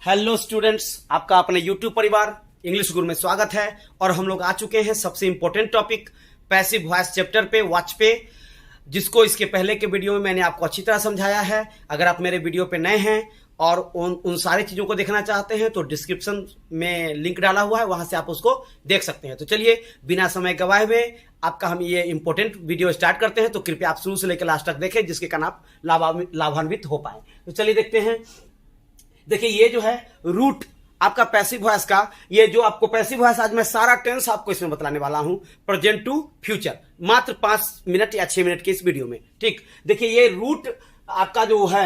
Hello students, आपका अपने YouTube परिवार इंग्लिश गुरु में स्वागत है। और हम लोग आ चुके हैं सबसे important topic passive voice chapter पे, वॉच पे, जिसको इसके पहले के वीडियो में मैंने आपको अच्छी तरह समझाया है। अगर आप मेरे वीडियो पे नए हैं और उन सारी चीजों को देखना चाहते हैं तो डिस्क्रिप्शन में लिंक डाला हुआ है, वहां से आप उसको देख सकते हैं। तो चलिए बिना समय गवाए हुए आपका हम ये इंपॉर्टेंट वीडियो स्टार्ट करते हैं। तो कृपया आप शुरू से लेकर लास्ट तक देखें, जिसके कारण आप लाभान्वित हो पाए। तो चलिए देखते हैं। देखिए ये जो है रूट आपका पैसिव वॉइस का, ये जो आपको पैसिव वॉइस आज मैं सारा टेंस आपको इसमें बतलाने वाला हूं, प्रेजेंट टू फ्यूचर, मात्र 5 मिनट या 6 मिनट के इस वीडियो में। ठीक, देखिए ये रूट आपका जो है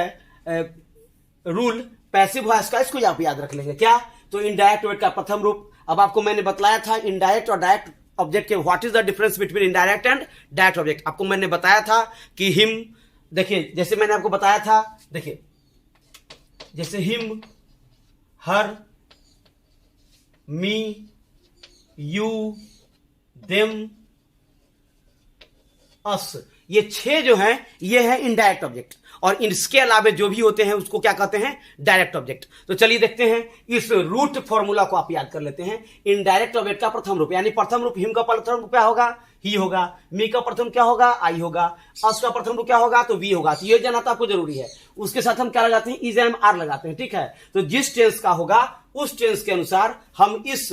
रूल पैसिव वॉइस का, इसको आप याद रख लेंगे। क्या? तो इनडायरेक्ट वर्ड का प्रथम रूप। अब आपको मैंने बताया था इनडायरेक्ट और डायरेक्ट ऑब्जेक्ट के what is the difference between indirect and direct object. आपको मैंने बताया था कि हिम, देखिए जैसे मैंने आपको बताया था, देखिए जैसे him, her, me, you, them, us, ये 6 जो हैं ये है इनडायरेक्ट ऑब्जेक्ट, और इसके अलावा जो भी होते हैं उसको क्या कहते हैं? Direct object. तो चलिए देखते हैं, इस रूट फॉर्मूला को आप याद कर लेते हैं। इनडायरेक्ट ऑब्जेक्ट का प्रथम रूप, यानी प्रथम रूप हिम का प्रथम रूप क्या होगा? ही होगा। मी का प्रथम क्या होगा? आई होगा। अस का प्रथम रूप क्या होगा? तो वी होगा। तो ये जानना तो आपको जरूरी है। उसके साथ हम क्या लगाते हैं? इज एम आर लगाते हैं। ठीक है, तो जिस टेंस का होगा उस टेंस के अनुसार हम इस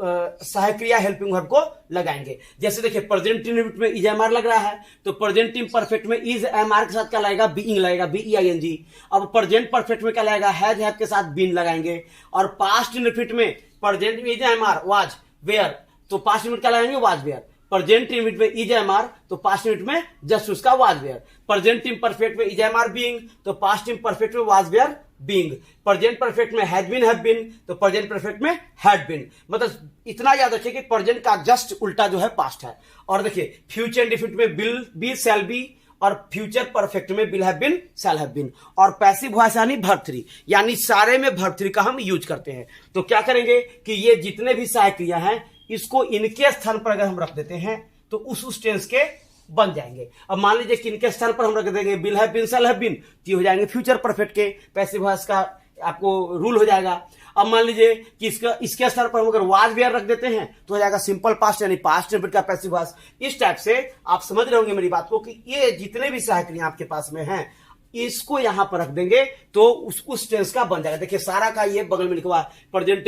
सहायक्रिया हेल्पिंग वर्ब को लगाएंगे। जैसे देखिए प्रेजेंट इंडेफिनिट में इज एम आर लग रहा है, तो प्रेजेंट परफेक्ट में इज एम आर के साथ क्या लगेगा? बीइंग लगेगा, BEING। अब प्रेजेंट परफेक्ट में क्या लगेगा? हैज हैव के साथ बीन लगाएंगे। और पास्ट इंडेफिनिट में प्रेजेंट में is am are, was, were, तो पास्ट इंडेफिनिट क्या लगाएंगे? Was, were. प्रेजेंट इंडेफिनिट में इज एम आर, तो पास्ट इंडेफिनिट में जस्ट उसका वाज, वेयर। प्रेजेंट इम्परफेक्ट में इज एम आर बीइंग, तो पास्ट इम्परफेक्ट में was, were, being. Present perfect में हैड बीन, हैव बीन, तो प्रेजेंट परफेक्ट में हैड बीन। मतलब इतना याद रखिए कि प्रेजेंट का जस्ट उल्टा जो है पास्ट है। और देखिए फ्यूचर इंडेफिनिट में विल बी, शैल बी, और फ्यूचर परफेक्ट में will have been, shall have been. और पैसिव वॉइस यानी वर्ब 3, यानी सारे में वर्ब 3 का हम यूज करते हैं। तो क्या करेंगे कि ये जितने भी सहायक क्रिया हैं इसको इनके स्थान पर अगर हम रख देते हैं तो उस टेंस के बन जाएंगे। अब मान लीजिए कि इनके स्थान पर हम रख देंगे will have been, shall have been, तो हो जाएंगे फ्यूचर परफेक्ट के पैसिव वॉइस का आपको रूल हो जाएगा। अब मान लीजिए कि इसके स्थान पर हम अगर वाज, वेयर रख देते हैं तो हो जाएगा सिंपल पास्ट, यानी पास्ट इंडेफिनिट का पैसिव वॉइस। इस टाइप से आप समझ रहे होंगे मेरी बात को कि ये जितने भी सहायक क्रिया आपके पास में हैं इसको यहां पर रख देंगे तो उस टेंस का बन जाएगा। देखिए सारा का ये बगल में लिखा हुआ है, present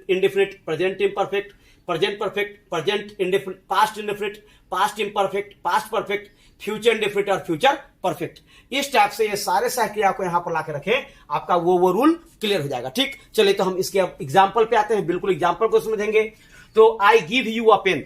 indefinite, present imperfect, present perfect, present indefinite, past indefinite, past imperfect, past perfect, future indefinite और फ्यूचर परफेक्ट। इस टाइप से ये सारे सहायक क्रिया को यहां पर लाके रखें, आपका वो रूल क्लियर हो जाएगा। ठीक, चलिए तो हम इसके एग्जांपल पे आते हैं, बिल्कुल एग्जांपल को समझेंगे। तो I give you a pen,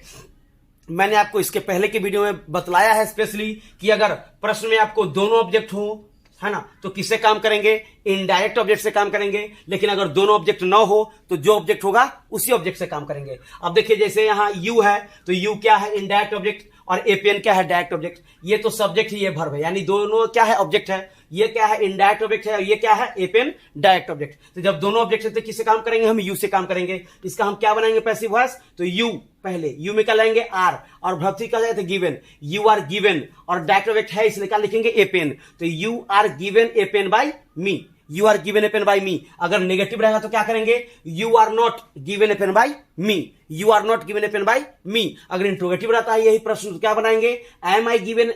मैंने आपको इसके पहले के वीडियो में बतलाया है स्पेशली कि अगर प्रश्न में आपको दोनों ऑब्जेक्ट हो, है ना, तो किससे काम करेंगे? इनडायरेक्ट ऑब्जेक्ट से काम करेंगे। लेकिन अगर दोनों ऑब्जेक्ट ना हो तो जो ऑब्जेक्ट होगा उसी ऑब्जेक्ट से काम करेंगे। अब देखिए जैसे यहां यू है, तो यू क्या है? इनडायरेक्ट ऑब्जेक्ट, और ए पेन क्या है? Direct object. ये तो सब्जेक्ट है, ये वर्ब है, यानी दोनों क्या है? ऑब्जेक्ट है। ये क्या है? इनडायरेक्ट ऑब्जेक्ट है, और ये क्या है? ए पेन डायरेक्ट ऑब्जेक्ट। तो जब दोनों ऑब्जेक्ट है तो किससे काम करेंगे? हम यू से काम करेंगे। इसका हम क्या बनाएंगे पैसिव वॉइस? तो यू, पहले यू में क्या लाएंगे? आर, और वर्ब 3 का जाए गिवन, यू आर गिवन, और डायरेक्ट ऑब्जेक्ट है इसलिए क्या लिखेंगे? A pen. तो you are given a pen by me, you are given a pen by me. अगर नेगेटिव रहेगा तो क्या करेंगे? You are not given a pen by me, you are not given a pen by me. अगर interrogative रहता है यही प्रश्न तो क्या बनाएंगे? Am I given,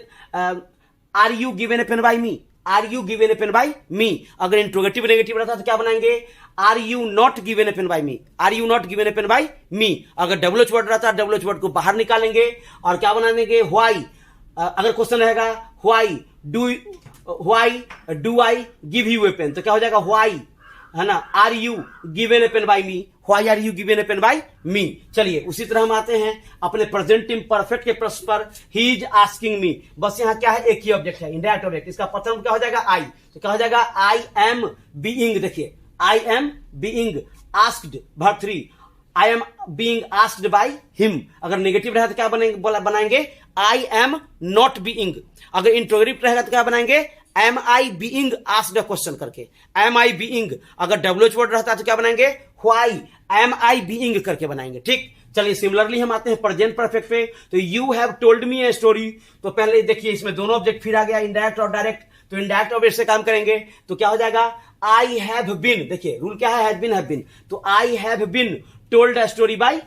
are you given a pen by me, are you given a pen by me. अगर interrogative negative रहता तो क्या बनाएंगे? Are you not given a pen by me, are you not given a pen by me. अगर double H word रहता है double H word को बाहर निकालेंगे और क्या बनाएंगे? व्हाई। अगर क्वेश्चन रहेगा why do I give you a pen, तो क्या हो जाएगा? व्हाई, है ना, are you given a pen by me, why are you given a pen by me. चलिए उसी तरह हम आते हैं अपने प्रेजेंट इम्परफेक्ट के प्रश्न पर, ही इज आस्किंग मी। बस यहाँ क्या है? एक ही ऑब्जेक्ट है, इनडायरेक्ट ऑब्जेक्ट। इसका प्रथम क्या हो जाएगा? आई, तो क्या हो जाएगा? I am being. देखिए I am being asked, verb 3, I am being asked by him. अगर नेगेटिव रहेगा तो क्या बनाएंगे? I am not being. अगर इंट्रोगेटिव रहेगा तो क्या बनाएंगे? Am I being asked question करके, एम आई बीइंग। अगर डब्ल्यू एच वर्ड रहता है तो क्या बनाएंगे? व्हाई एम आई बीइंग करके बनाएंगे। ठीक, चलिए सिमिलरली हम आते हैं प्रेजेंट परफेक्ट पे। तो you have told me a story, तो पहले देखिए इसमें दोनों ऑब्जेक्ट फिर आ गया, इनडायरेक्ट और डायरेक्ट। तो इनडायरेक्ट ऑब्जेक्ट से काम करेंगे तो क्या हो जाएगा? आई हैव बीन, देखिए रूल क्या है, हैज बीन, तो I have been told a story by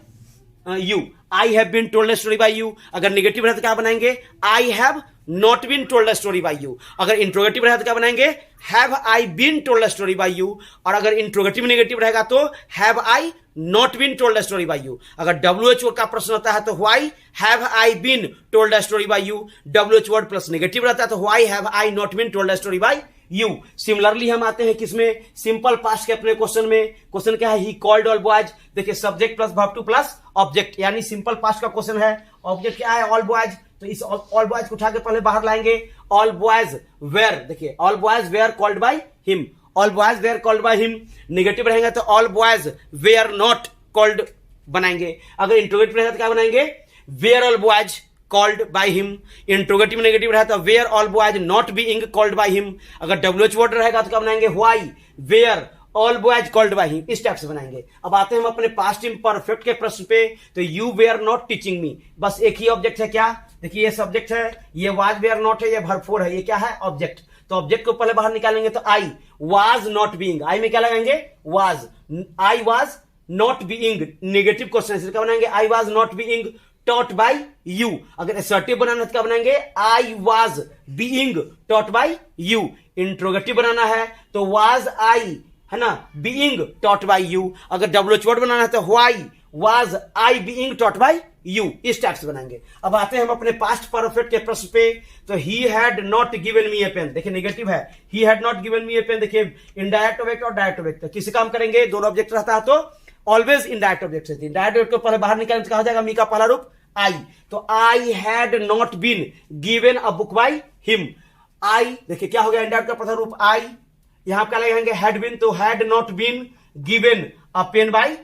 you, I have been told a story by you. अगर निगेटिव रहे तो क्या बनाएंगे, I have not been told a story by you. अगर इंट्रोगेटिव रहे तो क्या बनाएंगे, have I been told a story by you. और अगर इंट्रोगेटिव नेगेटिव रहेगा तो have I not been told a story by you. अगर WHO का प्रश्न होता है तो why have I been told a story by you. WHO word plus negative रहता है तो why have I not been told a story by you. Similarly हम आते हैं किसमें, सिंपल पास्ट के अपने क्वेश्चन में। क्वेश्चन क्या है, ही कॉल्ड ऑल बॉयज, देखिए subject plus verb two plus object, यानी सिंपल पास्ट का क्वेश्चन है। ऑब्जेक्ट क्या है, ऑल बॉयज, तो इस ऑल बॉयज को उठा के पहले बाहर लाएंगे। ऑल बॉयज वेयर, देखिए all boys were called by him, all boys were called by him. Negative रहेंगे तो all boys were not called बनाएंगे। अगर इंट्रोगेटिव रहेगा तो क्या बनाएंगे, were all boys called by him. Interrogative negative रहेगा तो were all boys not being called by him. अगर WH वर्ड रहेगा तो क्या बनाएंगे, why were all boys called by him, इस टाइप से बनाएंगे। अब आते हैं हम अपने पास्ट इम्परफेक्ट के प्रश्न पे, तो you were not teaching me, बस एक ही ऑब्जेक्ट है। क्या, देखिए ये सब्जेक्ट है, ये वाज वेयर नॉट है, ये वर्ब 4 है, ये क्या है, ऑब्जेक्ट। तो ऑब्जेक्ट को पहले बाहर निकालेंगे तो I was not being, I में क्या लगाएंगे, was, I was not being. Negative question है, क्या बनाएंगे, I was not being taught by you. अगर असर्टिव बनाना है तो क्या बनाएंगे, I was being taught by you. Interrogative बनाना है तो वाज आई, है ना, बीइंग टॉट बाय यू। अगर WH वर्ड बनाना है तो why was I being taught by you, इस टाइप से बनाएंगे। अब आते हैं हम अपने पास्ट परफेक्ट के प्रश्न पे, तो he had not given me a pen, देखिए नेगेटिव है, he had not given me a pen. देखिए इनडायरेक्ट ऑब्जेक्ट और डायरेक्ट ऑब्जेक्ट, तो किसी काम करेंगे, दोनों ऑब्जेक्ट रहता है तो ऑलवेज इनडायरेक्ट ऑब्जेक्ट रहती है। डायरेक्ट ऑब्जेक्ट को पहले बाहर निकालें तो क्या हो जाएगा, मी का पहला रूप आई, तो I had not been given a book by him. I, देखिए क्या हो गया, इनडायरेक्ट का पहला रूप आई, यहां क्या लगाएंगे, हैड बीन, तो had not been given a pen by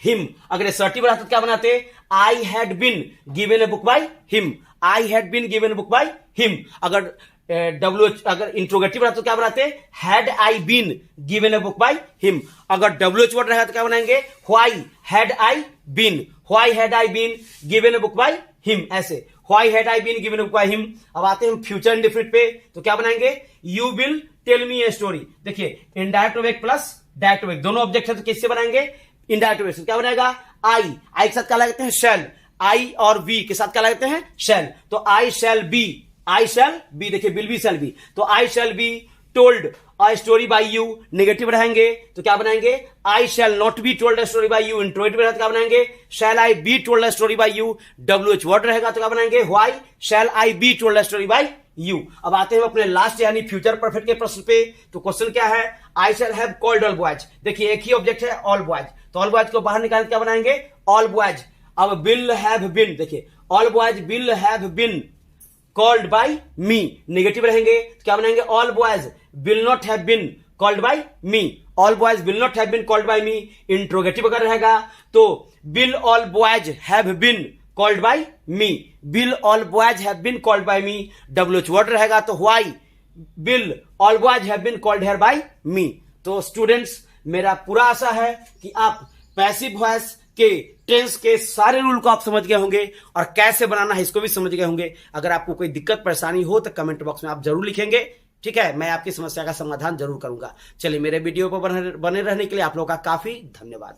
him. अगर असर्टिव रहता तो क्या बनाते, I had been given a book by him, I had been given a book by him. अगर अगर इंट्रोगेटिव रहता तो क्या बनाते, had I been given a book by him. अगर WH वर्ड रहेगा तो क्या बनाएंगे, why had I been, why had I been given a book by him, ऐसे why had I been given a book by him. अब आते हैं हम फ्यूचर इंडेफिनिट पे, तो क्या बनाएंगे, you will tell me a story. देखिए indirect object plus direct object, दोनों ऑब्जेक्ट है तो किससे बनाएंगे, इनडायरेक्ट ऑब्जेक्ट। क्या बनेगा, आई, आई के साथ क्या लगाते हैं, शैल, आई और वी के साथ क्या लगाते हैं, शैल, तो I shall be, I shall be, देखिए विल बी शैल बी, तो I shall be told a story by you. Negative रहेंगे तो क्या बनाएंगे, I shall not be told a story by you. Interrogative रहेगा तो क्या बनाएंगे, shall I be told a story by you. WH word रहेगा तो क्या बनाएंगे, why shall I be told a story by you. अब आते हैं अपने लास्ट यानी फ्यूचर परफेक्ट के प्रश्न पे, तो क्वेश्चन क्या है, I shall have called all boys. देखिए एक ही ऑब्जेक्ट है, ऑल बॉयज, तो ऑल बॉयज को बाहर निकाल क्या बनाएंगे, ऑल बॉयज। अब विल हैव बीन, देखिए all boys will have been called by me. Negative रहेंगे तो क्या बनाएंगे, all boys will not have been called by me, all boys will not have been called by me. Interrogative अगर रहेगा तो will all boys have been called by me, will all boys have been called by me. WH word रहेगा तो why will all boys have been called here by me. तो students, मेरा पूरा आशा है कि आप पैसिव वॉइस के tense के सारे रूल को आप समझ गए होंगे और कैसे बनाना है इसको भी समझ गए होंगे। अगर आपको कोई दिक्कत परेशानी हो तो कमेंट बॉक्स में आप जरूर लिखेंगे, ठीक है, मैं आपकी समस्या का समाधान जरूर करूंगा। चलिए, मेरे वीडियो पर बने रहने के लिए आप लोगों का काफी धन्यवाद।